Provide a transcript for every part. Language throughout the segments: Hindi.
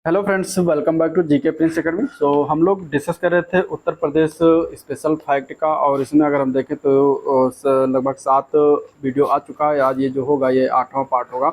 Hello friends, welcome back to GK Prince Academy. हम लोग डिस्कस कर रहे थे उत्तर प्रदेश स्पेशल फैक्ट का, और इसमें अगर हम देखें तो लगभग 7 वीडियो आ चुका है। आज ये जो होगा ये 8वां पार्ट होगा,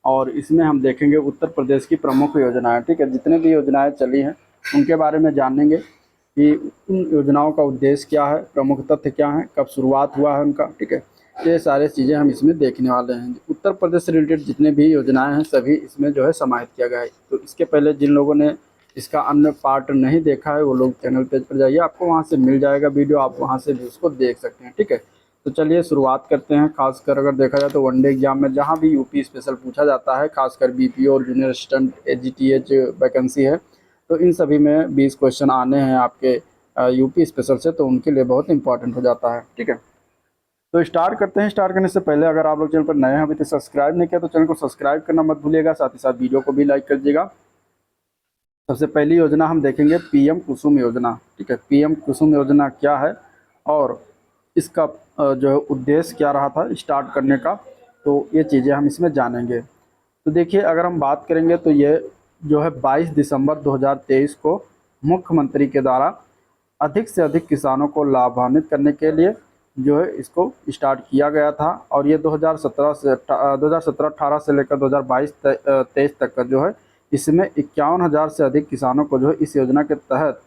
और इसमें हम देखेंगे उत्तर प्रदेश की प्रमुख योजनाएं। ठीक है, जितने भी योजनाएं चली हैं उनके बारे में जानेंगे कि उन योजनाओं का उद्देश्य क्या है, प्रमुख तथ्य क्या हैं, कब शुरुआत हुआ है उनका। ठीक है, ये सारे चीज़ें हम इसमें देखने वाले हैं। उत्तर प्रदेश से रिलेटेड जितने भी योजनाएं हैं सभी इसमें जो है समाहित किया गया है। तो इसके पहले जिन लोगों ने इसका अन्य पार्ट नहीं देखा है वो लोग चैनल पेज पर जाइए, आपको वहाँ से मिल जाएगा वीडियो, आप वहाँ से भी उसको देख सकते हैं। ठीक है, तो चलिए शुरुआत करते हैं। खासकर अगर देखा जाए तो वनडे एग्जाम में जहाँ भी यूपी स्पेशल पूछा जाता है, खासकर बीपीओ और जूनियर असिस्टेंट एजीटीएच वैकेंसी है, तो इन सभी में 20 क्वेश्चन आने हैं आपके यूपी स्पेशल से, तो उनके लिए बहुत इंपॉर्टेंट हो जाता है। ठीक है, तो स्टार्ट करते हैं। स्टार्ट करने से पहले अगर आप लोग चैनल पर नए हैं, अभी तक सब्सक्राइब नहीं किया तो चैनल को सब्सक्राइब करना मत भूलिएगा, साथ ही साथ वीडियो को भी लाइक कर दीजिएगा। सबसे पहली योजना हम देखेंगे पीएम कुसुम योजना। ठीक है, पीएम कुसुम योजना क्या है और इसका जो है उद्देश्य क्या रहा था स्टार्ट करने का, तो ये चीज़ें हम इसमें जानेंगे। तो देखिए, अगर हम बात करेंगे तो ये जो है 22 दिसंबर 2023 को मुख्यमंत्री के द्वारा अधिक से अधिक किसानों को लाभान्वित करने के लिए जो है इसको स्टार्ट किया गया था। और ये 2017-18 से लेकर 2022-23 तक का जो है इसमें 51,000 से अधिक किसानों को जो है इस योजना के तहत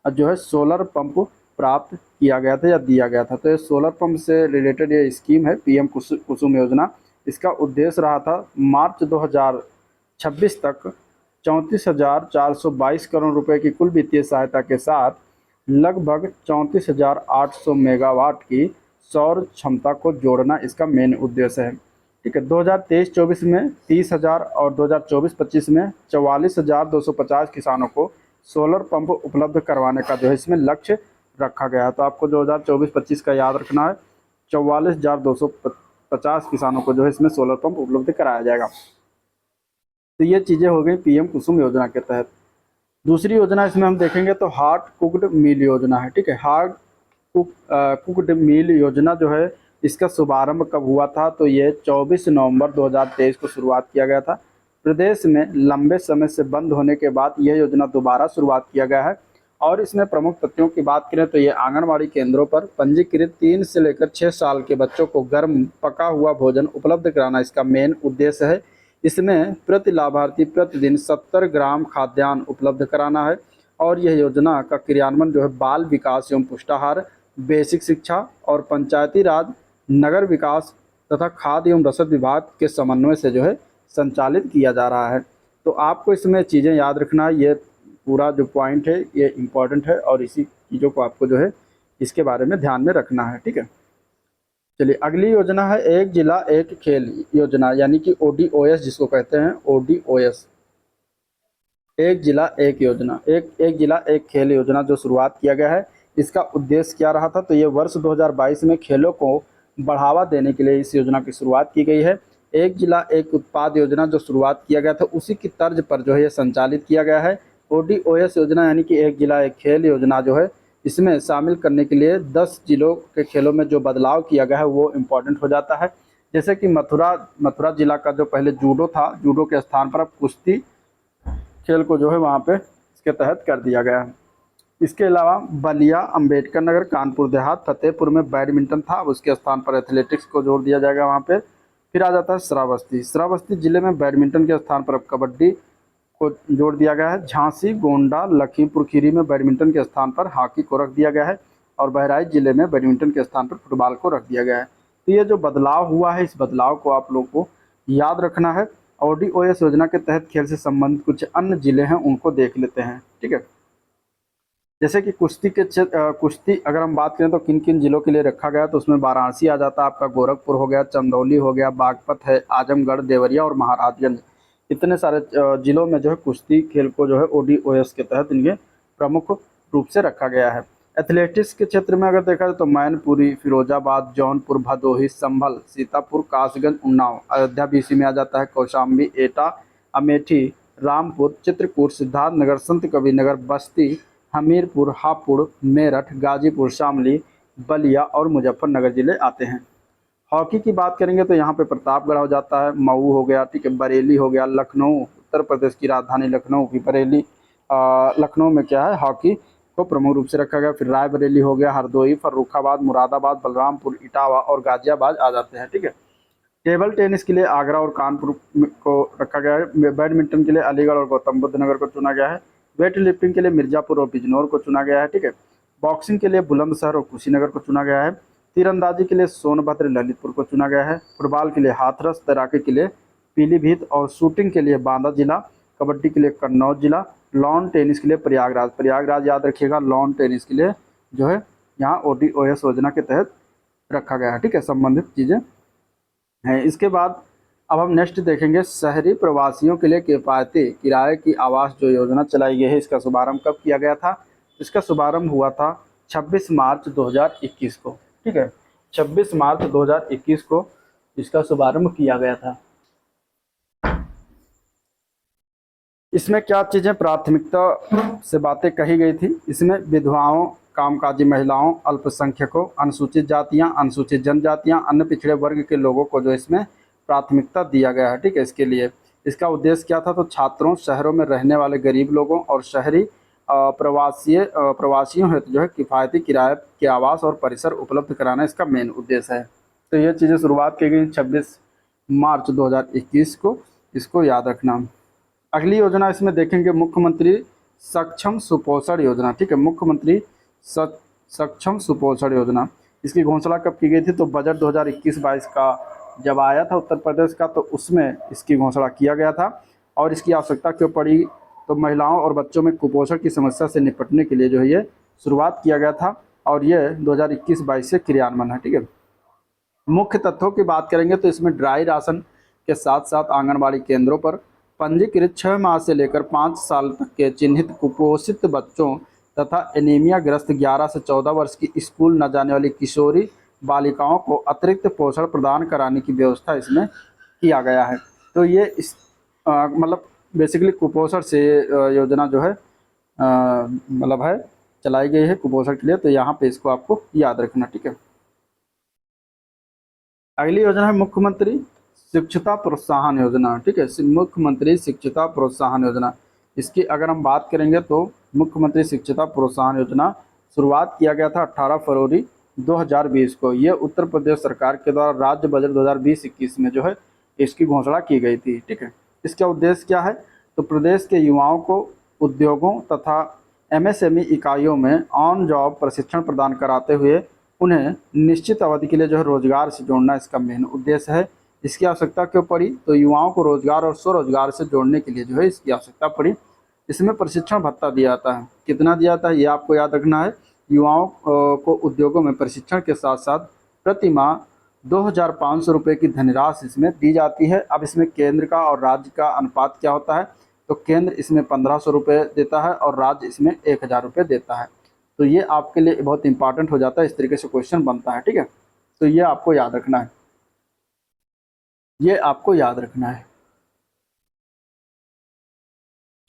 जो है सोलर पंप प्राप्त किया गया था या दिया गया था। तो ये सोलर पंप से रिलेटेड ये स्कीम है पीएम कुसुम योजना। इसका उद्देश्य रहा था मार्च 2026 तक 34,422 करोड़ रुपए की कुल वित्तीय सहायता के साथ लगभग 34,800 मेगावाट की सौर क्षमता को जोड़ना इसका मेन उद्देश्य है। ठीक है, 2023-24 में 30,000 और 2024-25 में 44,250 किसानों को सोलर पंप उपलब्ध करवाने का जो है इसमें लक्ष्य रखा गया है। तो आपको 2024-25 का याद रखना है, 44,250 किसानों को जो है इसमें सोलर पंप उपलब्ध कराया जाएगा। तो ये चीज़ें हो गई पीएम कुसुम योजना के तहत। दूसरी योजना इसमें हम देखेंगे तो हार्ड कुक्ड मील योजना है। ठीक है, हार्ड कुक्ड मील योजना जो है इसका शुभारंभ कब हुआ था, तो ये 24 नवंबर 2023 को शुरुआत किया गया था। प्रदेश में लंबे समय से बंद होने के बाद यह योजना दोबारा शुरुआत किया गया है। और इसमें प्रमुख तथ्यों की बात करें तो ये आंगनबाड़ी केंद्रों पर पंजीकृत 3 से लेकर 6 साल के बच्चों को गर्म पका हुआ भोजन उपलब्ध कराना इसका मेन उद्देश्य है। इसमें प्रति लाभार्थी प्रतिदिन 70 ग्राम खाद्यान्न उपलब्ध कराना है। और यह योजना का क्रियान्वयन जो है बाल विकास एवं पुष्टाहार, बेसिक शिक्षा और पंचायती राज, नगर विकास तथा खाद्य एवं रसद विभाग के समन्वय से जो है संचालित किया जा रहा है। तो आपको इसमें चीज़ें याद रखना है, ये पूरा जो पॉइंट है ये इम्पॉर्टेंट है, और इसी चीज़ों को आपको जो है इसके बारे में ध्यान में रखना है। ठीक है, चलिए अगली योजना है एक जिला एक खेल योजना, यानी कि ओडीओएस जिसको कहते हैं, ओडीओएस एक जिला एक योजना, एक जिला एक खेल योजना जो शुरुआत किया गया है। इसका उद्देश्य क्या रहा था, तो ये वर्ष 2022 में खेलों को बढ़ावा देने के लिए इस योजना की शुरुआत की गई है। एक जिला एक उत्पाद योजना जो शुरुआत किया गया था उसी की तर्ज पर जो है ये संचालित किया गया है। ओडीओएस योजना यानी कि एक जिला एक खेल योजना जो है इसमें शामिल करने के लिए 10 जिलों के खेलों में जो बदलाव किया गया है वो इम्पोर्टेंट हो जाता है। जैसे कि मथुरा जिला का जो पहले जूडो था, जूडो के स्थान पर अब कुश्ती खेल को जो है वहाँ पे इसके तहत कर दिया गया है। इसके अलावा बलिया, अंबेडकर नगर, कानपुर देहात, फतेहपुर में बैडमिंटन था, उसके स्थान पर एथलेटिक्स को जोड़ दिया जाएगा वहाँ पे। फिर आ जाता है श्रावस्ती जिले में बैडमिंटन के स्थान पर अब कबड्डी को जोड़ दिया गया है। झांसी, गोंडा, लखीमपुर खीरी में बैडमिंटन के स्थान पर हॉकी को रख दिया गया है। और बहराइच जिले में बैडमिंटन के स्थान पर फुटबॉल को रख दिया गया है। तो ये जो बदलाव हुआ है इस बदलाव को आप लोग को याद रखना है। ओडीओएस योजना के तहत खेल से संबंधित कुछ अन्य जिले हैं उनको देख लेते हैं। ठीक है, जैसे कि कुश्ती अगर हम बात करें तो किन किन जिलों के लिए रखा गया, तो उसमें वाराणसी आ जाता है आपका, गोरखपुर हो गया, चंदौली हो गया, बागपत है, आजमगढ़, देवरिया और महाराजगंज। इतने सारे जिलों में जो है कुश्ती खेल को जो है ओडीओएस के तहत इनके प्रमुख रूप से रखा गया है। एथलेटिक्स के क्षेत्र में अगर देखा जाए तो मैनपुरी, फिरोजाबाद, जौनपुर, भदोही, संभल, सीतापुर, कासगंज, उन्नाव, अयोध्या भी इसी में आ जाता है, कौशाम्बी, एटा, अमेठी, रामपुर, चित्रकूट, सिद्धार्थनगर, संत कबीरनगर, बस्ती, हमीरपुर, हापुड़, मेरठ, गाजीपुर, शामली, बलिया और मुजफ्फरनगर जिले आते हैं। हॉकी की बात करेंगे तो यहाँ पे प्रतापगढ़ हो जाता है, मऊ हो गया, ठीक है, बरेली हो गया, लखनऊ, उत्तर प्रदेश की राजधानी लखनऊ की बरेली, लखनऊ में क्या है, हॉकी को प्रमुख रूप से रखा गया। फिर रायबरेली हो गया, हरदोई, फर्रुखाबाद, मुरादाबाद, बलरामपुर, इटावा और गाजियाबाद आ जाते हैं, ठीक है। टेबल टेनिस के लिए आगरा और कानपुर को रखा गया है। बैडमिंटन के लिए अलीगढ़ और गौतम बुद्ध नगर को चुना गया है। वेट लिफ्टिंग के लिए मिर्जापुर और बिजनौर को चुना गया है, ठीक है। बॉक्सिंग के लिए बुलंदशहर और कुशीनगर को चुना गया है। तीरंदाजी के लिए सोनभद्र, ललितपुर को चुना गया है। फुटबॉल के लिए हाथरस, तैराकी के लिए पीलीभीत और शूटिंग के लिए बांदा जिला, कबड्डी के लिए कन्नौज जिला, लॉन टेनिस के लिए प्रयागराज। प्रयागराज याद रखिएगा, लॉन टेनिस के लिए जो है यहाँ ODOS योजना के तहत रखा गया है, ठीक है। संबंधित चीज़ें हैं। इसके बाद अब हम नेक्स्ट देखेंगे, शहरी प्रवासियों के लिए किफ़ायती किराए की आवास जो योजना चलाई गई है, इसका शुभारंभ कब किया गया था? इसका शुभारंभ हुआ था 26 मार्च 2021 को, ठीक है। 26 मार्च 2021 को इसका शुभारंभ किया गया था। इसमें क्या चीज़ें प्राथमिकता से बातें कही गई थी? इसमें विधवाओं, कामकाजी महिलाओं, अल्पसंख्यकों, अनुसूचित जातियां, अनुसूचित जनजातियां, अन्य पिछड़े वर्ग के लोगों को जो इसमें प्राथमिकता दिया गया है, ठीक है। इसके लिए इसका उद्देश्य क्या था? तो छात्रों, शहरों में रहने वाले गरीब लोगों और शहरी प्रवासियों हेतु जो है किफ़ायती किराए के आवास और परिसर उपलब्ध कराना इसका मेन उद्देश्य है। तो ये चीज़ें शुरुआत की गई 26 मार्च 2021 को, इसको याद रखना। अगली योजना इसमें देखेंगे, मुख्यमंत्री सक्षम सुपोषण योजना, ठीक है। मुख्यमंत्री सक्षम सुपोषण योजना, इसकी घोषणा कब की गई थी? तो बजट 2021-22 का जब आया था उत्तर प्रदेश का, तो उसमें इसकी घोषणा किया गया था। और इसकी आवश्यकता क्यों पड़ी? तो महिलाओं और बच्चों में कुपोषण की समस्या से निपटने के लिए जो है ये शुरुआत किया गया था, और ये 2021-22 से क्रियान्वयन है, ठीक है। मुख्य तथ्यों की बात करेंगे तो इसमें ड्राई राशन के साथ साथ आंगनबाड़ी केंद्रों पर पंजीकृत 6 माह से लेकर 5 साल तक के चिन्हित कुपोषित बच्चों तथा एनीमिया ग्रस्त 11 से 14 वर्ष की स्कूल न जाने वाली किशोरी बालिकाओं को अतिरिक्त पोषण प्रदान कराने की व्यवस्था इसमें किया गया है। तो ये इस मतलब बेसिकली कुपोषण से योजना जो है मतलब है चलाई गई है कुपोषण के लिए। तो यहाँ पे इसको आपको याद रखना, ठीक है। अगली योजना है मुख्यमंत्री शिक्षुता प्रोत्साहन योजना, ठीक है। मुख्यमंत्री शिक्षुता प्रोत्साहन योजना, इसकी अगर हम बात करेंगे तो मुख्यमंत्री शिक्षुता प्रोत्साहन योजना शुरुआत किया गया था 18 फरवरी 2020 को। ये उत्तर प्रदेश सरकार के द्वारा राज्य बजट 2020-21 में जो है इसकी घोषणा की गई थी, ठीक है। इसका उद्देश्य क्या है? तो प्रदेश के युवाओं को उद्योगों तथा MSME इकाइयों में ऑन जॉब प्रशिक्षण प्रदान कराते हुए उन्हें निश्चित अवधि के लिए जो है रोजगार से जोड़ना इसका मेन उद्देश्य है। इसकी आवश्यकता क्यों पड़ी? तो युवाओं को रोजगार और स्वरोजगार से जोड़ने के लिए जो है इसकी आवश्यकता पड़ी। इसमें प्रशिक्षण भत्ता दिया जाता है। कितना दिया जाता है ये आपको याद रखना है। युवाओं को उद्योगों में प्रशिक्षण के साथ साथ प्रति माह 2,500 रुपये की धनराशि इसमें दी जाती है। अब इसमें केंद्र का और राज्य का अनुपात क्या होता है? तो केंद्र इसमें 1,500 रुपये देता है और राज्य इसमें 1,000 रुपये देता है। तो ये आपके लिए बहुत इंपॉर्टेंट हो जाता है, इस तरीके से क्वेश्चन बनता है, ठीक है। तो ये आपको याद रखना है, ये आपको याद रखना है।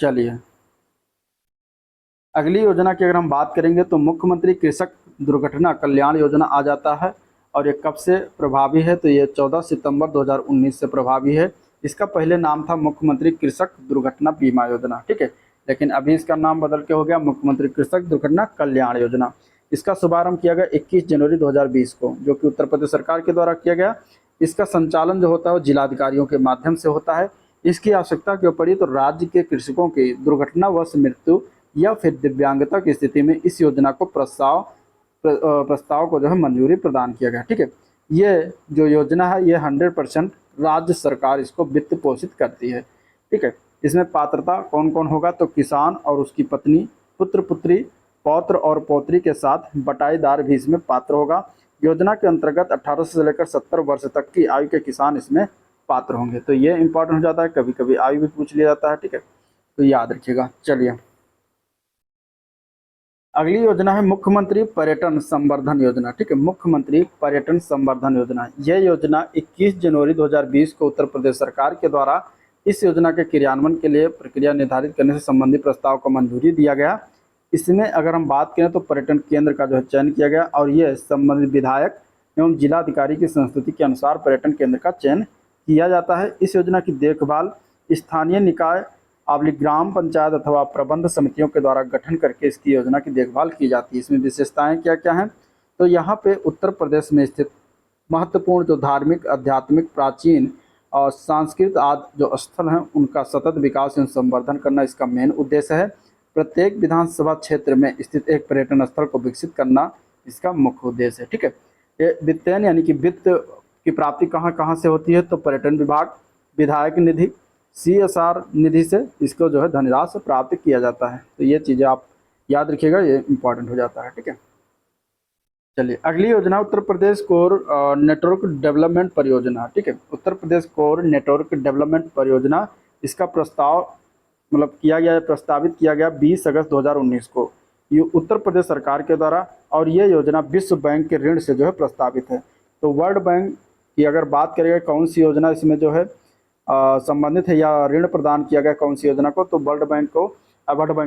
चलिए अगली योजना की अगर हम बात करेंगे तो मुख्यमंत्री कृषक दुर्घटना कल्याण योजना आ जाता है। और ये कब से प्रभावी है? तो ये 14 सितंबर 2019 से प्रभावी है। इसका पहले नाम था मुख्यमंत्री कृषक दुर्घटना बीमा योजना, ठीक है। लेकिन अभी इसका नाम बदल के हो गया मुख्यमंत्री कृषक दुर्घटना कल्याण योजना। इसका शुभारंभ किया गया 21 जनवरी 2020 को, जो कि उत्तर प्रदेश सरकार के द्वारा किया गया। इसका संचालन जो होता है वो जिलाधिकारियों के माध्यम से होता है। इसकी आवश्यकता क्यों पड़ी? तो राज्य के कृषकों की दुर्घटनावश मृत्यु या फिर दिव्यांगता की स्थिति में इस योजना को प्रस्ताव को जो है मंजूरी प्रदान किया गया, ठीक है। ये जो योजना है ये 100% राज्य सरकार इसको वित्त पोषित करती है, ठीक है। इसमें पात्रता कौन कौन होगा? तो किसान और उसकी पत्नी, पुत्र पुत्री, पौत्र और पौत्री के साथ बटाईदार भी इसमें पात्र होगा। योजना के अंतर्गत 18 से लेकर 70 वर्ष तक की आयु के किसान इसमें पात्र होंगे। तो ये इंपॉर्टेंट हो जाता है, कभी कभी आयु भी पूछ लिया जाता है, ठीक है। तो याद रखिएगा। चलिए अगली योजना है मुख्यमंत्री पर्यटन संवर्धन योजना, ठीक है। मुख्यमंत्री पर्यटन संवर्धन योजना, यह योजना 21 जनवरी 2020 को उत्तर प्रदेश सरकार के द्वारा इस योजना के क्रियान्वयन के लिए प्रक्रिया निर्धारित करने से संबंधित प्रस्ताव को मंजूरी दिया गया। इसमें अगर हम बात करें तो पर्यटन केंद्र का जो है चयन किया गया और यह संबंधित विधायक एवं जिलाधिकारी की संस्तुति के अनुसार पर्यटन केंद्र का चयन किया जाता है। इस योजना की देखभाल स्थानीय निकाय ग्राम पंचायत अथवा प्रबंध समितियों के द्वारा गठन करके इसकी योजना की देखभाल की जाती है। इसमें विशेषताएं क्या क्या हैं, तो यहाँ पे उत्तर प्रदेश में स्थित महत्वपूर्ण जो धार्मिक, आध्यात्मिक, प्राचीन और सांस्कृतिक आदि जो स्थल हैं उनका सतत विकास एवं संवर्धन करना इसका मेन उद्देश्य है। प्रत्येक विधानसभा क्षेत्र में स्थित एक पर्यटन स्थल को विकसित करना इसका मुख्य उद्देश्य है। ठीक है, ये वित्तयन यानी कि वित्त की प्राप्ति कहाँ कहाँ से होती है, तो पर्यटन विभाग, विधायक निधि, CSR निधि से इसको जो है धनराशि प्राप्त किया जाता है। तो ये चीज़ें आप याद रखिएगा, ये इंपॉर्टेंट हो जाता है। ठीक है, चलिए अगली योजना Uttar Pradesh core network development परियोजना। ठीक है, Uttar Pradesh core network development परियोजना, इसका प्रस्ताव मतलब किया गया, प्रस्तावित किया गया 20 अगस्त 2019 को ये उत्तर प्रदेश सरकार के द्वारा, और ये योजना विश्व बैंक के ऋण से जो है प्रस्तावित है। तो वर्ल्ड बैंक की अगर बात करेंगे कौन सी योजना इसमें जो है संबंधित है या ऋण प्रदान किया गया कौन सी योजना को, तो वर्ल्ड बैंक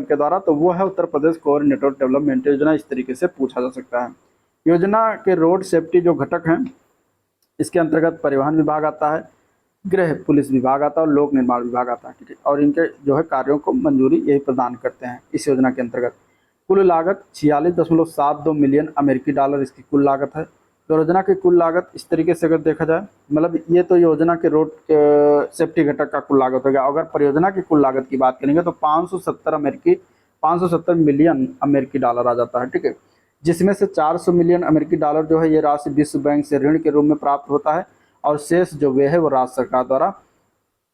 के द्वारा, तो वो है Uttar Pradesh core network development योजना। इस तरीके से पूछा जा सकता है। योजना के रोड सेफ्टी जो घटक हैं इसके अंतर्गत परिवहन विभाग आता है, गृह पुलिस विभाग आता है और लोक निर्माण विभाग आता है। ठीक है, और इनके जो है कार्यों को मंजूरी यही प्रदान करते हैं इस योजना के अंतर्गत। कुल लागत 46.72 मिलियन अमेरिकी डॉलर इसकी कुल लागत है। तो योजना की कुल लागत इस तरीके से अगर देखा जाए, मतलब ये तो योजना के रोड सेफ्टी घटक का कुल लागत हो गया। अगर परियोजना की कुल लागत की बात करेंगे तो 570 मिलियन अमेरिकी डॉलर आ जाता है। ठीक है, जिसमें से 400 मिलियन अमेरिकी डॉलर जो है ये राशि विश्व बैंक से ऋण के रूप में प्राप्त होता है, और शेष जो व्यय है वो राज्य सरकार द्वारा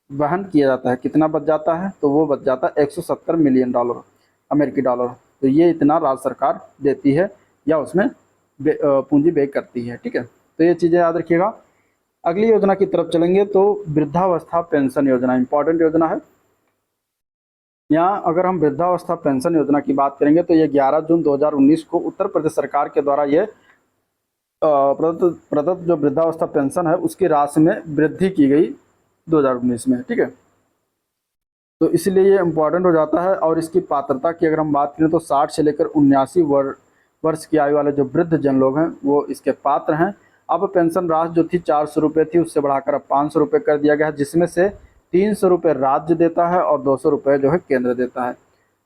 वहन किया जाता है। कितना बच जाता है, तो वो बच जाता है 170 मिलियन डॉलर अमेरिकी डॉलर। तो ये इतना राज्य सरकार देती है या उसमें पूंजी व्यय करती है। ठीक है, तो ये चीज़ें याद रखिएगा। अगली योजना की तरफ चलेंगे तो वृद्धावस्था पेंशन योजना, इंपॉर्टेंट योजना है। यहाँ अगर हम वृद्धावस्था पेंशन योजना की बात करेंगे तो ये 11 जून 2019 को उत्तर प्रदेश सरकार के द्वारा ये प्रदत्त जो वृद्धावस्था पेंशन है उसकी राशि में वृद्धि की गई 2019 में। ठीक है, तो इसलिए ये इम्पॉर्टेंट हो जाता है। और इसकी पात्रता की अगर हम बात करें तो 60 से लेकर 79 वर्ष की आयु वाले जो वृद्ध जन लोग हैं वो इसके पात्र हैं। अब पेंशन राशि जो थी 400 रुपये थी, उससे बढ़ाकर अब 500 रुपये कर दिया गया है, जिसमें से 300 रुपये राज्य देता है और 200 रुपये जो है केंद्र देता है।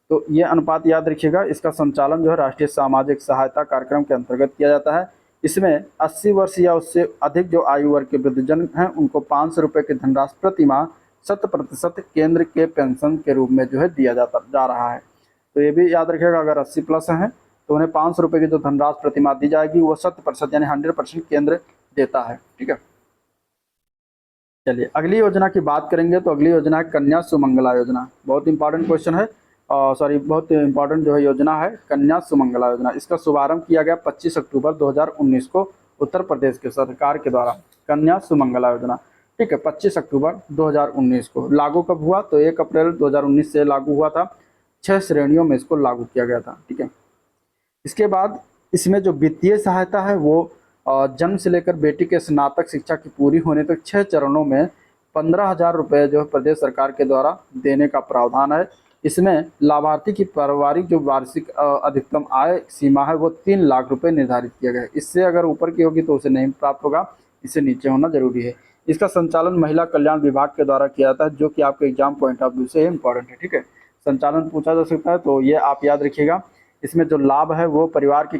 तो ये अनुपात याद रखिएगा। इसका संचालन जो है राष्ट्रीय सामाजिक सहायता कार्यक्रम के अंतर्गत किया जाता है। इसमें 80 वर्ष या उससे अधिक जो आयु वर्ग के वृद्धजन हैं उनको 500 रुपये की धनराशि प्रति माह 100% केंद्र के पेंशन के रूप में जो है दिया जा रहा है। तो ये भी याद रखिएगा, अगर 80 प्लस हैं तो उन्हें 500 रुपये की जो धनराशि प्रति माह दी जाएगी वो 100% यानी 100% केंद्र देता है। ठीक है, चलिए अगली योजना की बात करेंगे तो अगली योजना है कन्या सुमंगला योजना। बहुत इंपॉर्टेंट क्वेश्चन है, बहुत इंपॉर्टेंट जो है योजना है कन्या सुमंगला योजना। इसका शुभारंभ किया गया 25 अक्टूबर 2019 को उत्तर प्रदेश के सरकार के द्वारा, कन्या सुमंगला योजना। ठीक है, 25 अक्टूबर 2019 को लागू कब हुआ, तो 1 अप्रैल 2019 से लागू हुआ था। 6 श्रेणियों में इसको लागू किया गया था। ठीक है, इसके बाद इसमें जो वित्तीय सहायता है वो जन्म से लेकर बेटी के स्नातक शिक्षा की पूरी होने तक 6 चरणों में 15,000 रुपये जो है प्रदेश सरकार के द्वारा देने का प्रावधान है। इसमें लाभार्थी की पारिवारिक जो वार्षिक अधिकतम आय सीमा है वो 3 लाख रुपए निर्धारित किया गया है। इससे अगर ऊपर की होगी तो उसे नहीं प्राप्त होगा, इससे नीचे होना जरूरी है। इसका संचालन महिला कल्याण विभाग के द्वारा किया जाता है, जो कि आपके एग्जाम पॉइंट ऑफ व्यू से इम्पोर्टेंट है। ठीक है, संचालन पूछा जा सकता है, तो ये आप याद रखिएगा। इसमें जो लाभ है वो परिवार के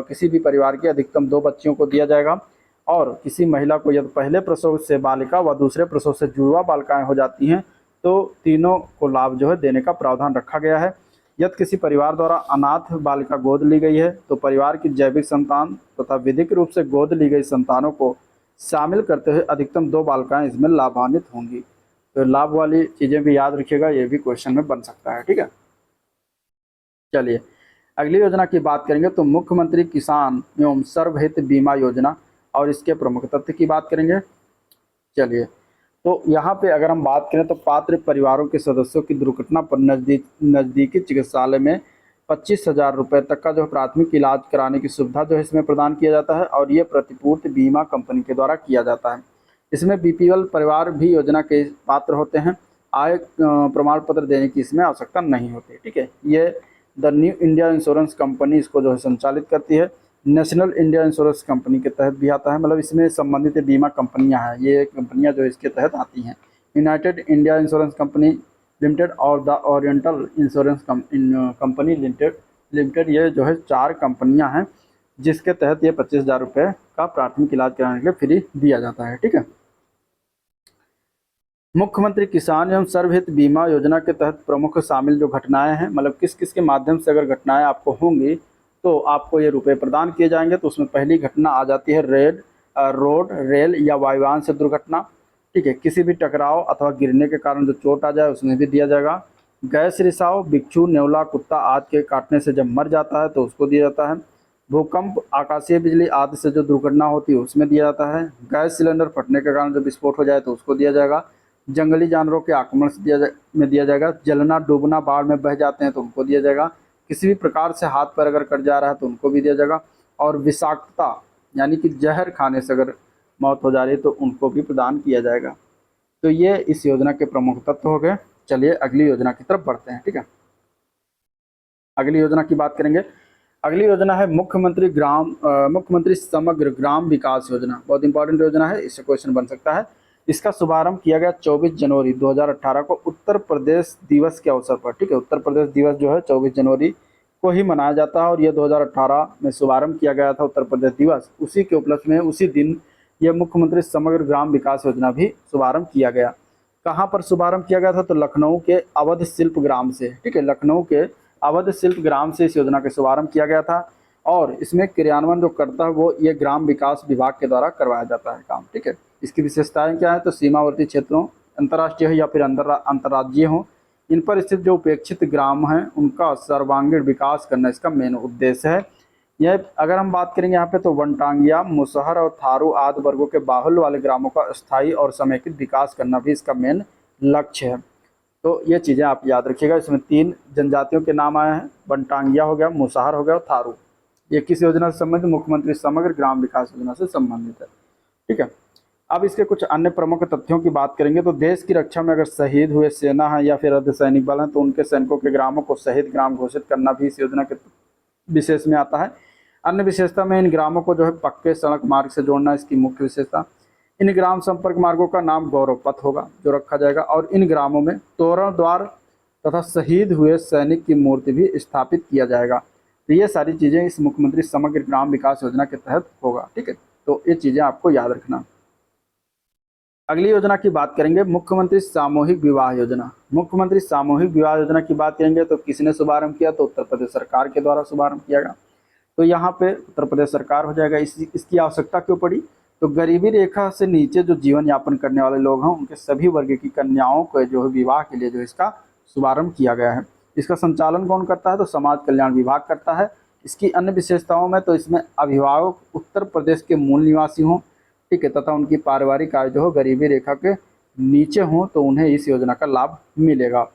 किसी भी परिवार के अधिकतम 2 बच्चियों को दिया जाएगा, और किसी महिला को यदि पहले प्रसव से बालिका व दूसरे प्रसव से जुड़वा बालिकाएं हो जाती हैं तो तीनों को लाभ जो है देने का प्रावधान रखा गया है। यदि किसी परिवार द्वारा अनाथ बालिका गोद ली गई है तो परिवार की जैविक संतान तथा विधिक रूप से गोद ली गई संतानों को शामिल करते हुए अधिकतम 2 बालिकाएं इसमें लाभान्वित होंगी। तो लाभ वाली चीज़ें भी याद रखिएगा, ये भी क्वेश्चन में बन सकता है। ठीक है, चलिए अगली योजना की बात करेंगे तो मुख्यमंत्री किसान एवं सर्वहित बीमा योजना, और इसके प्रमुख तथ्य की बात करेंगे। चलिए, तो यहाँ पे अगर हम बात करें तो पात्र परिवारों के सदस्यों की दुर्घटना पर नज़दीकी चिकित्सालय में 25,000 रुपये तक का जो प्राथमिक इलाज कराने की सुविधा जो है इसमें प्रदान किया जाता है, और ये प्रतिपूर्ति बीमा कंपनी के द्वारा किया जाता है। इसमें BPL परिवार भी योजना के पात्र होते हैं। आय प्रमाण पत्र देने की इसमें आवश्यकता नहीं होती। ठीक है, ये the new India Insurance company इसको जो है संचालित करती है। नेशनल इंडिया इंश्योरेंस कंपनी के तहत भी आता है, मतलब इसमें संबंधित बीमा कंपनियां हैं, ये कंपनियां जो इसके तहत आती हैं। United India Insurance Company Limited और the Oriental Insurance Company Limited ये जो है 4 कंपनियां हैं जिसके तहत ये 25,000 रुपये का प्राथमिक इलाज कराने के लिए फ्री दिया जाता है। ठीक है। मुख्यमंत्री किसान एवं सर्वहित बीमा योजना के तहत प्रमुख शामिल जो घटनाएं हैं, मतलब किस किस के माध्यम से अगर घटनाएं आपको होंगी तो आपको ये रुपए प्रदान किए जाएंगे। तो उसमें पहली घटना आ जाती है रोड, रेल या वायुयान से दुर्घटना। ठीक है। किसी भी टकराव अथवा गिरने के कारण जो चोट आ जाए उसमें भी दिया जाएगा। गैस रिसाव, बिच्छू, नेवला, कुत्ता आदि के काटने से जब मर जाता है तो उसको दिया जाता है। भूकंप, आकाशीय बिजली आदि से जो दुर्घटना होती है उसमें दिया जाता है। गैस सिलेंडर फटने के कारण जब विस्फोट हो जाए तो उसको दिया जाएगा। जंगली जानवरों के आक्रमण से दिया जाएगा। जलना, डूबना, बाढ़ में बह जाते हैं तो उनको दिया जाएगा। किसी भी प्रकार से हाथ पैर अगर कट जा रहा है तो उनको भी दिया जाएगा। और विषाक्तता यानी कि जहर खाने से अगर मौत हो जा रही है तो उनको भी प्रदान किया जाएगा। तो ये इस योजना के प्रमुख तत्व हो गए। चलिए अगली योजना की तरफ बढ़ते हैं। ठीक है। अगली योजना की बात करेंगे। अगली योजना है मुख्यमंत्री समग्र ग्राम विकास योजना। बहुत इंपॉर्टेंट योजना है, इससे क्वेश्चन बन सकता है। इसका शुभारंभ किया गया 24 जनवरी 2018 को उत्तर प्रदेश दिवस के अवसर पर। ठीक है। उत्तर प्रदेश दिवस जो है 24 जनवरी को ही मनाया जाता है और यह 2018 में शुभारंभ किया गया था उत्तर प्रदेश दिवस। उसी के उपलक्ष्य में उसी दिन यह मुख्यमंत्री समग्र ग्राम विकास योजना भी शुभारंभ किया गया। कहाँ पर शुभारंभ किया गया था? तो लखनऊ के अवध शिल्प ग्राम से। ठीक है। लखनऊ के अवध शिल्प ग्राम से इस योजना का शुभारंभ किया गया था और इसमें क्रियान्वयन जो करता है वो ये ग्राम विकास विभाग के द्वारा करवाया जाता है काम। ठीक है। इसकी विशेषताएं क्या है? तो सीमावर्ती क्षेत्रों, अंतर्राष्ट्रीय हो या फिर अंतर्राज्यीय हो, इन पर स्थित जो उपेक्षित ग्राम हैं उनका सर्वांगीण विकास करना इसका मेन उद्देश्य है। यह अगर हम बात करेंगे यहाँ पे तो वनटांगिया, मुसहर और थारू आदि वर्गों के बाहुल्य वाले ग्रामों का स्थायी और समेकित विकास करना भी इसका मेन लक्ष्य है। तो ये चीज़ें आप याद रखिएगा। इसमें 3 जनजातियों के नाम आए हैं, वनटांगिया हो गया, मुसहर हो गया और थारू। ये किस योजना से संबंधित? मुख्यमंत्री समग्र ग्राम विकास योजना से संबंधित है। ठीक है। अब इसके कुछ अन्य प्रमुख तथ्यों की बात करेंगे तो देश की रक्षा में अगर शहीद हुए सेना है या फिर अर्धसैनिक बल हैं तो उनके सैनिकों के ग्रामों को शहीद ग्राम घोषित करना भी इस योजना के विशेष में आता है। अन्य विशेषता में इन ग्रामों को जो है पक्के सड़क मार्ग से जोड़ना इसकी मुख्य विशेषता। इन ग्राम संपर्क मार्गों का नाम गौरव पथ होगा जो रखा जाएगा और इन ग्रामों में तोरण द्वार तथा शहीद हुए सैनिक की मूर्ति भी स्थापित किया जाएगा। तो ये सारी चीज़ें इस मुख्यमंत्री समग्र ग्राम विकास योजना के तहत होगा। ठीक है। तो ये चीज़ें आपको याद रखना। अगली योजना की बात करेंगे मुख्यमंत्री सामूहिक विवाह योजना। मुख्यमंत्री सामूहिक विवाह योजना की बात करेंगे तो किसने शुभारंभ किया? तो उत्तर प्रदेश सरकार के द्वारा शुभारंभ किया गया। तो यहाँ पे उत्तर प्रदेश सरकार हो जाएगा। इसकी आवश्यकता क्यों पड़ी? तो गरीबी रेखा से नीचे जो जीवन यापन करने वाले लोग हैं उनके सभी वर्ग की कन्याओं को जो है विवाह के लिए जो इसका शुभारंभ किया गया है। इसका संचालन कौन करता है? तो समाज कल्याण विभाग करता है। इसकी अन्य विशेषताओं में तो इसमें अभिभावक उत्तर प्रदेश के मूल निवासी हों, ठीक है, तथा उनकी पारिवारिक आय जो हो गरीबी रेखा के नीचे हों तो उन्हें इस योजना का लाभ मिलेगा।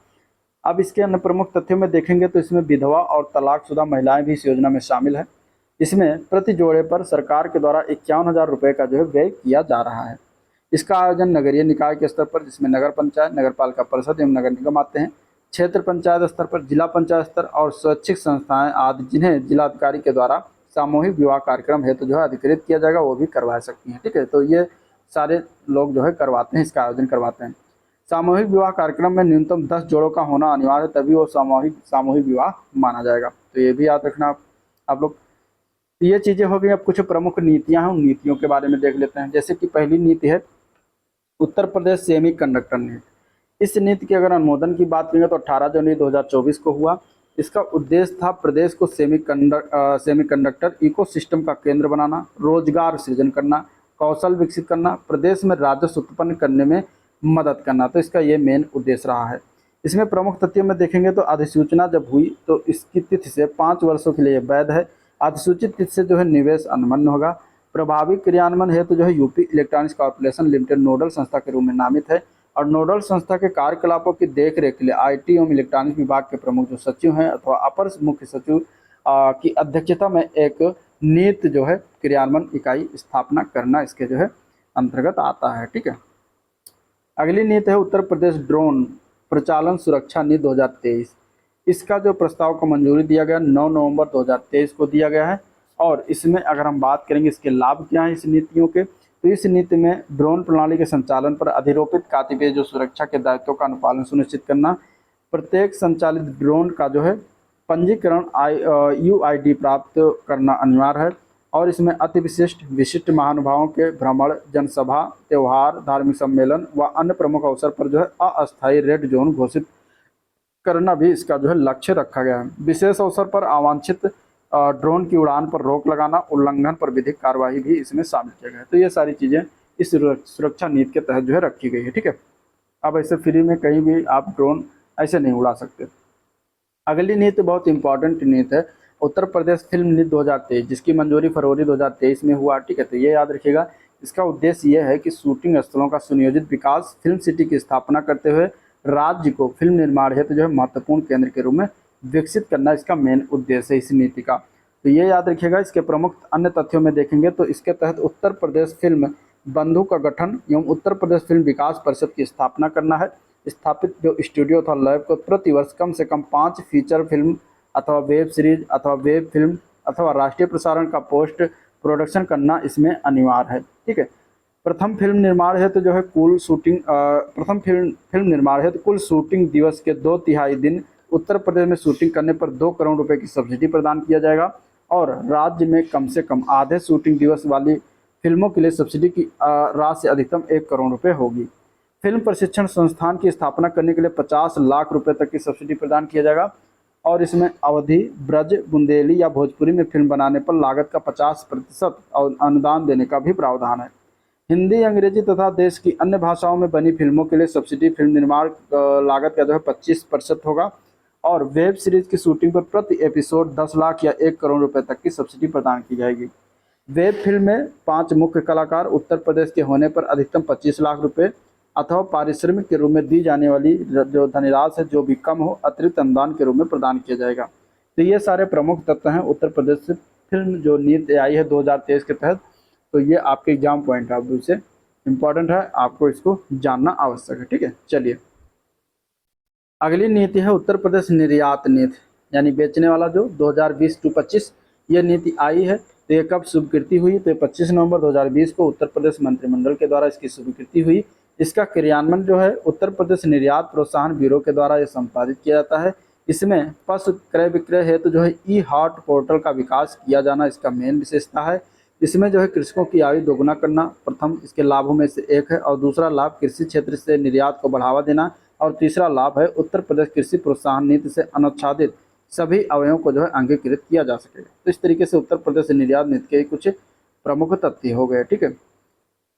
अब इसके अन्य प्रमुख तथ्यों में देखेंगे तो इसमें विधवा और तलाकशुदा महिलाएं भी इस योजना में शामिल है। इसमें प्रति जोड़े पर सरकार के द्वारा 51,000 रुपये का जो है व्यय किया जा रहा है। इसका आयोजन नगरीय निकाय के स्तर पर जिसमें नगर पंचायत, नगर पालिका परिषद एवं नगर निगम आते हैं, क्षेत्र पंचायत स्तर पर, जिला पंचायत स्तर और स्वैच्छिक संस्थाएं आदि जिन्हें जिलाधिकारी के द्वारा सामूहिक विवाह कार्यक्रम हेतु जो है अधिकृत किया जाएगा वो भी करवा सकती हैं। ठीक है। तो ये सारे लोग जो है करवाते हैं, इसका आयोजन करवाते हैं। सामूहिक विवाह कार्यक्रम में न्यूनतम 10 जोड़ों का होना अनिवार्य है, तभी वो सामूहिक विवाह माना जाएगा। तो ये भी याद रखना आप लोग। तो ये चीज़ें हो गई। अब कुछ प्रमुख नीतियाँ हैं, उन नीतियों के बारे में देख लेते हैं। जैसे कि पहली नीति है उत्तर प्रदेश सेमी कंडक्टर नीति। इस नीति के अगर अनुमोदन की बात करेंगे तो 18 जनवरी 2024 को हुआ। इसका उद्देश्य था प्रदेश को सेमीकंडक्टर इकोसिस्टम का केंद्र बनाना, रोजगार सृजन करना, कौशल विकसित करना, प्रदेश में राजस्व उत्पन्न करने में मदद करना। तो इसका ये मेन उद्देश्य रहा है। इसमें प्रमुख तथ्यों में देखेंगे तो अधिसूचना जब हुई तो इसकी तिथि से 5 वर्षों के लिए वैध है। अधिसूचित तिथि से जो है निवेश अनुमन्य होगा। प्रभावी क्रियान्वयन हेतु जो है UP electronics corporation limited nodal संस्था के रूप में नामित है और नोडल संस्था के कार्यकलापों की देखरेख के लिए आईटी एवं इलेक्ट्रॉनिक्स विभाग के प्रमुख जो सचिव हैं अथवा अपर मुख्य सचिव की अध्यक्षता में एक नीति जो है क्रियान्वयन इकाई स्थापना करना इसके जो है अंतर्गत आता है। ठीक है। अगली नीति है उत्तर प्रदेश ड्रोन प्रचालन सुरक्षा नीति 2023। इसका जो प्रस्ताव को मंजूरी दिया गया 9 नवंबर 2023 को दिया गया है और इसमें अगर हम बात करेंगे इसके लाभ क्या हैं इस नीतियों के, तो इस नीति में ड्रोन प्रणाली के संचालन पर अधिरोपित कातिबीय जो सुरक्षा के दायित्वों का अनुपालन सुनिश्चित करना, प्रत्येक संचालित ड्रोन का जो है पंजीकरण UID प्राप्त करना अनिवार्य है और इसमें अति विशिष्ट महानुभावों के भ्रमण, जनसभा, त्यौहार, धार्मिक सम्मेलन व अन्य प्रमुख अवसर पर जो है अस्थायी रेड जोन घोषित करना भी इसका जो है लक्ष्य रखा गया है। विशेष अवसर पर अवांछित ड्रोन की उड़ान पर रोक लगाना, उल्लंघन पर विधिक कार्रवाई भी इसमें शामिल किया गया है। तो ये सारी चीज़ें इस सुरक्षा नीति के तहत जो है रखी गई है। ठीक है, अब ऐसे फ्री में कहीं भी आप ड्रोन ऐसे नहीं उड़ा सकते। अगली नीति बहुत इंपॉर्टेंट नीति है, उत्तर प्रदेश फिल्म नीति 2023, जिसकी मंजूरी फरवरी 2023 में हुआ। ठीक है, तो ये याद रखिएगा, इसका उद्देश्य यह है कि शूटिंग स्थलों का सुनियोजित विकास, फिल्म सिटी की स्थापना करते हुए राज्य को फिल्म निर्माण हेतु जो है महत्वपूर्ण केंद्र के रूप में विकसित करना इसका मेन उद्देश्य है इस नीति का। तो ये याद रखिएगा। इसके प्रमुख अन्य तथ्यों में देखेंगे तो इसके तहत उत्तर प्रदेश फिल्म बंधु का गठन एवं उत्तर प्रदेश फिल्म विकास परिषद की स्थापना करना है। स्थापित जो स्टूडियो अथवा लैब को प्रतिवर्ष कम से कम 5 फीचर फिल्म अथवा वेब सीरीज अथवा वेब फिल्म अथवा राष्ट्रीय प्रसारण का पोस्ट प्रोडक्शन करना इसमें अनिवार्य है। ठीक है, प्रथम फिल्म निर्माण हेतु जो है कुल शूटिंग दिवस के 2/3 दिन उत्तर प्रदेश में शूटिंग करने पर 2 करोड़ रुपए की सब्सिडी प्रदान किया जाएगा और राज्य में कम से कम आधे शूटिंग दिवस वाली फिल्मों के लिए सब्सिडी की राशि अधिकतम 1 करोड़ रुपए होगी। फिल्म प्रशिक्षण संस्थान की स्थापना करने के लिए 50 लाख रुपए तक की सब्सिडी प्रदान किया जाएगा और इसमें अवधि, ब्रज, बुंदेली या भोजपुरी में फिल्म बनाने पर लागत का 50% अनुदान देने का भी प्रावधान है। हिंदी, अंग्रेजी तथा देश की अन्य भाषाओं में बनी फिल्मों के लिए सब्सिडी फिल्म निर्माण लागत का जो है 25% होगा और वेब सीरीज की शूटिंग पर प्रति एपिसोड 10 लाख या 1 करोड़ रुपए तक की सब्सिडी प्रदान की जाएगी। वेब फिल्म में 5 मुख्य कलाकार उत्तर प्रदेश के होने पर अधिकतम 25 लाख रुपए अथवा पारिश्रमिक के रूप में दी जाने वाली जो धनराशि है जो भी कम हो अतिरिक्त अनुदान के रूप में प्रदान किया जाएगा। तो ये सारे प्रमुख तत्व हैं उत्तर प्रदेश से फिल्म जो नीति आई है 2023 के तहत। तो ये आपके एग्जाम पॉइंट ऑफ व्यू से इम्पॉर्टेंट है, आपको इसको जानना आवश्यक है। ठीक है, चलिए अगली नीति है उत्तर प्रदेश निर्यात नीति, यानी बेचने वाला जो 2020-25 ये नीति आई है। तो ये कब स्वीकृति हुई? तो 25 नवंबर 2020 को उत्तर प्रदेश मंत्रिमंडल के द्वारा इसकी स्वीकृति हुई। इसका क्रियान्वयन जो है उत्तर प्रदेश निर्यात प्रोत्साहन ब्यूरो के द्वारा ये संपादित किया जाता है। इसमें पशु क्रय विक्रय हेतु जो है ई-हाट पोर्टल का विकास किया जाना इसका मेन विशेषता है। इसमें जो है कृषकों की आयु दोगुना करना प्रथम इसके लाभों में से एक है और दूसरा लाभ कृषि क्षेत्र से निर्यात को बढ़ावा देना और तीसरा लाभ है उत्तर प्रदेश कृषि प्रोत्साहन नीति से अनुच्छादित सभी अवयवों को जो है अंगीकृत किया जा सकेगा। तो इस तरीके से उत्तर प्रदेश निर्यात नीति के कुछ प्रमुख तथ्य हो गए। ठीक है,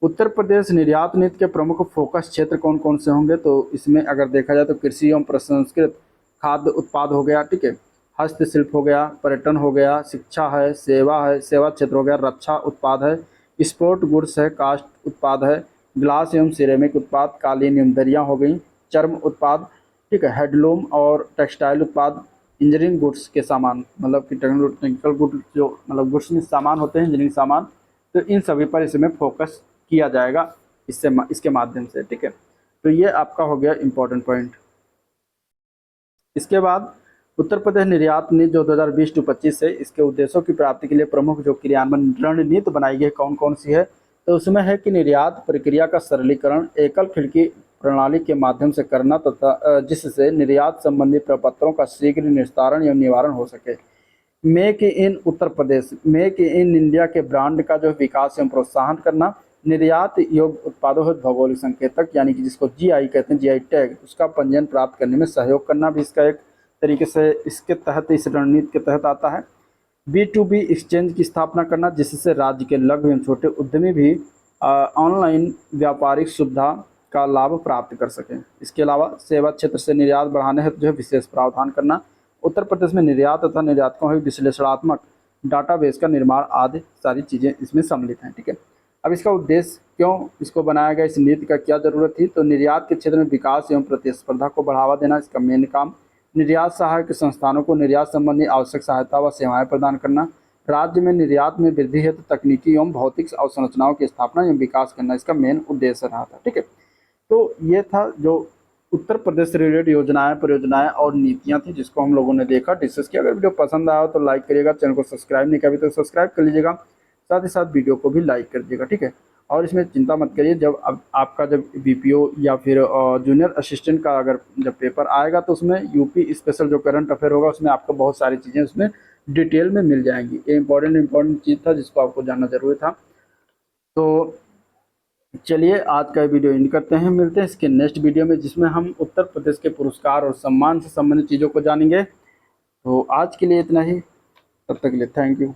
उत्तर प्रदेश निर्यात नीति के प्रमुख फोकस क्षेत्र कौन कौन से होंगे? तो इसमें अगर देखा जाए तो कृषि एवं प्रसंस्कृत खाद्य उत्पाद हो गया, ठीक है, हस्तशिल्प हो गया, पर्यटन हो गया, शिक्षा है, सेवा क्षेत्र हो गया, रक्षा उत्पाद है, स्पोर्ट गुड्स है, कास्ट उत्पाद है, ग्लास एवं सिरेमिक उत्पाद, कालीन एवं दरियाँ हो गई, चर्म उत्पाद, ठीक है, हैंडलूम और टेक्सटाइल उत्पाद, इंजीनियरिंग गुड्स के सामान, मतलब कि टेक्निकल गुड्स जो मतलब गुड्स में सामान होते हैं इंजीनियरिंग सामान, तो इन सभी पर इसमें फोकस किया जाएगा इसके माध्यम से। ठीक है, तो ये आपका हो गया इम्पोर्टेंट पॉइंट। इसके बाद उत्तर प्रदेश निर्यात नीति जो 2020-25 है, इसके उद्देश्यों की प्राप्ति के लिए प्रमुख जो क्रियान्वयन रणनीति बनाई गई कौन कौन सी है? तो उसमें है कि निर्यात प्रक्रिया का सरलीकरण, एकल खिड़की प्रणाली के माध्यम से करना तथा जिससे निर्यात संबंधी प्रपत्रों का शीघ्र निस्तारण एवं निवारण हो सके। Make in Uttar Pradesh, make in India के ब्रांड का जो विकास एवं प्रोत्साहन करना, निर्यात योग्य उत्पादों हेतु भौगोलिक संकेतक यानी कि जिसको GI कहते हैं, GI टैग, उसका पंजीयन प्राप्त करने में सहयोग करना भी इसका एक तरीके से इसके तहत इस रणनीति के तहत आता है। B2B एक्सचेंज की स्थापना करना जिससे राज्य के लघु एवं छोटे उद्यमी भी ऑनलाइन व्यापारिक सुविधा का लाभ प्राप्त कर सकें। इसके अलावा सेवा क्षेत्र से निर्यात बढ़ाने हेतु जो है विशेष प्रावधान करना, उत्तर प्रदेश में निर्यात तथा निर्यातकों हेतु विश्लेषणात्मक डाटाबेस का निर्माण आदि सारी चीज़ें इसमें सम्मिलित हैं। ठीक है, अब इसका उद्देश्य क्यों इसको बनाया गया, इस नीति का क्या जरूरत थी? तो निर्यात के क्षेत्र में विकास एवं प्रतिस्पर्धा को बढ़ावा देना इसका मेन काम, निर्यात सहायक संस्थानों को निर्यात संबंधी आवश्यक सहायता व सेवाएं प्रदान करना, राज्य में निर्यात में वृद्धि हेतु तकनीकी एवं भौतिक अवसंरचनाओं की स्थापना एवं विकास करना इसका मेन उद्देश्य रहा था। ठीक है, तो ये था जो उत्तर प्रदेश से रिलेटेड योजनाएं, परियोजनाएं और नीतियां थी जिसको हम लोगों ने देखा, डिस्कस किया। अगर वीडियो पसंद आया तो लाइक करिएगा, चैनल को सब्सक्राइब नहीं किया अभी तक सब्सक्राइब कर लीजिएगा, साथ ही साथ वीडियो को भी लाइक कर दीजिएगा। ठीक है, और इसमें चिंता मत करिए, जब अब आपका जब बीपीओ या फिर जूनियर असिस्टेंट का अगर जब पेपर आएगा तो उसमें यूपी स्पेशल जो करंट अफेयर होगा उसमें आपको बहुत सारी चीज़ें उसमें डिटेल में मिल जाएंगी। ये इंपॉर्टेंट चीज़ था जिसको आपको जानना जरूरी था। तो चलिए आज का वीडियो एंड करते हैं, मिलते हैं इसके नेक्स्ट वीडियो में जिसमें हम उत्तर प्रदेश के पुरस्कार और सम्मान से संबंधित चीज़ों को जानेंगे। तो आज के लिए इतना ही, तब तक के लिए थैंक यू।